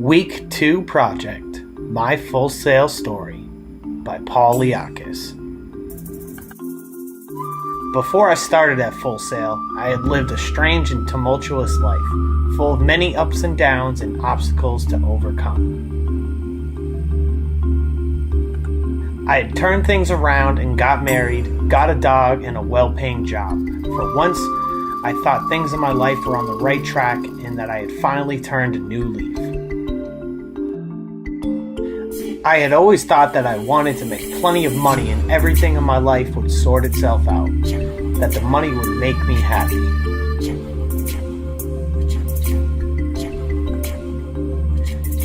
Week 2 Project, My Full Sail Story by Paul Liakis. Before I started at Full Sail, I had lived a strange and tumultuous life, full of many ups and downs and obstacles to overcome. I had turned things around and got married, got a dog, and a well-paying job. For once, I thought things in my life were on the right track and that I had finally turned a new leaf. I had always thought that I wanted to make plenty of money and everything in my life would sort itself out, that the money would make me happy.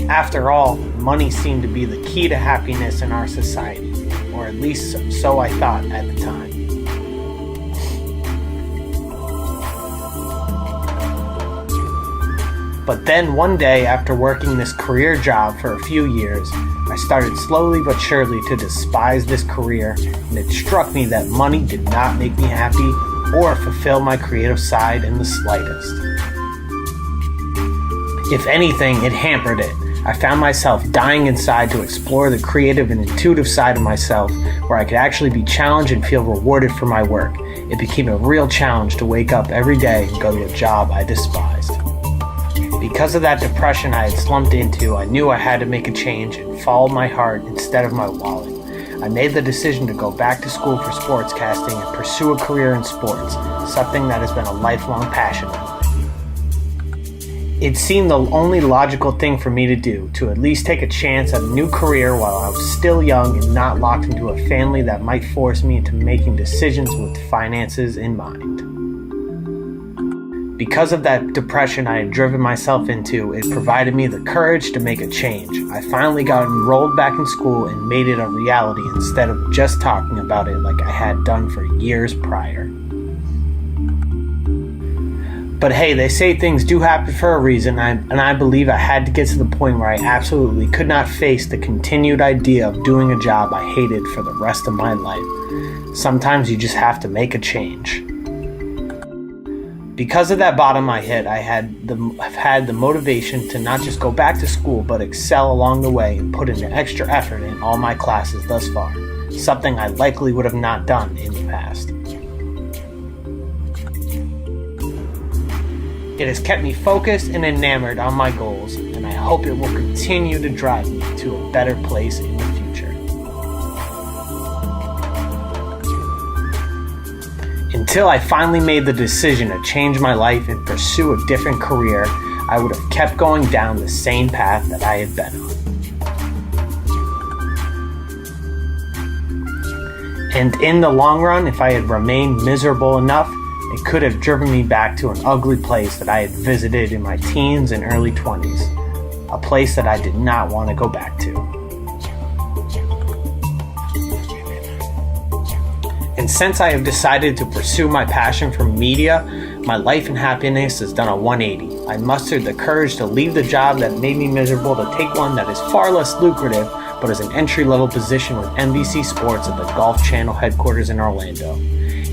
After all, money seemed to be the key to happiness in our society, or at least so I thought at the time. But then one day, after working this career job for a few years, I started slowly but surely to despise this career, and it struck me that money did not make me happy or fulfill my creative side in the slightest. If anything, it hampered it. I found myself dying inside to explore the creative and intuitive side of myself, where I could actually be challenged and feel rewarded for my work. It became a real challenge to wake up every day and go to a job I despised. Because of that depression I had slumped into, I knew I had to make a change and follow my heart instead of my wallet. I made the decision to go back to school for sportscasting and pursue a career in sports, something that has been a lifelong passion of mine. It seemed the only logical thing for me to do, to at least take a chance at a new career while I was still young and not locked into a family that might force me into making decisions with finances in mind. Because of that depression I had driven myself into, it provided me the courage to make a change. I finally got enrolled back in school and made it a reality instead of just talking about it like I had done for years prior. But hey, they say things do happen for a reason, and I believe I had to get to the point where I absolutely could not face the continued idea of doing a job I hated for the rest of my life. Sometimes you just have to make a change. Because of that bottom I hit, I've had the motivation to not just go back to school, but excel along the way and put in extra effort in all my classes thus far, something I likely would have not done in the past. It has kept me focused and enamored on my goals, and I hope it will continue to drive me to a better place in the future. Until I finally made the decision to change my life and pursue a different career, I would have kept going down the same path that I had been on. And in the long run, if I had remained miserable enough, it could have driven me back to an ugly place that I had visited in my teens and early 20s, a place that I did not want to go back to. And since I have decided to pursue my passion for media, my life and happiness has done a 180. I mustered the courage to leave the job that made me miserable to take one that is far less lucrative, but is an entry-level position with NBC Sports at the Golf Channel headquarters in Orlando.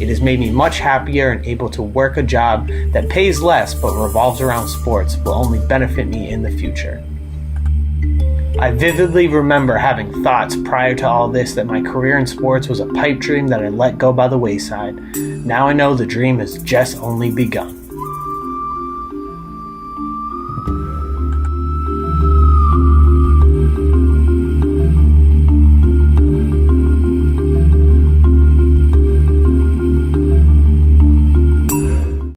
It has made me much happier and able to work a job that pays less but revolves around sports will only benefit me in the future. I vividly remember having thoughts prior to all this that my career in sports was a pipe dream that I let go by the wayside. Now I know the dream has just only begun.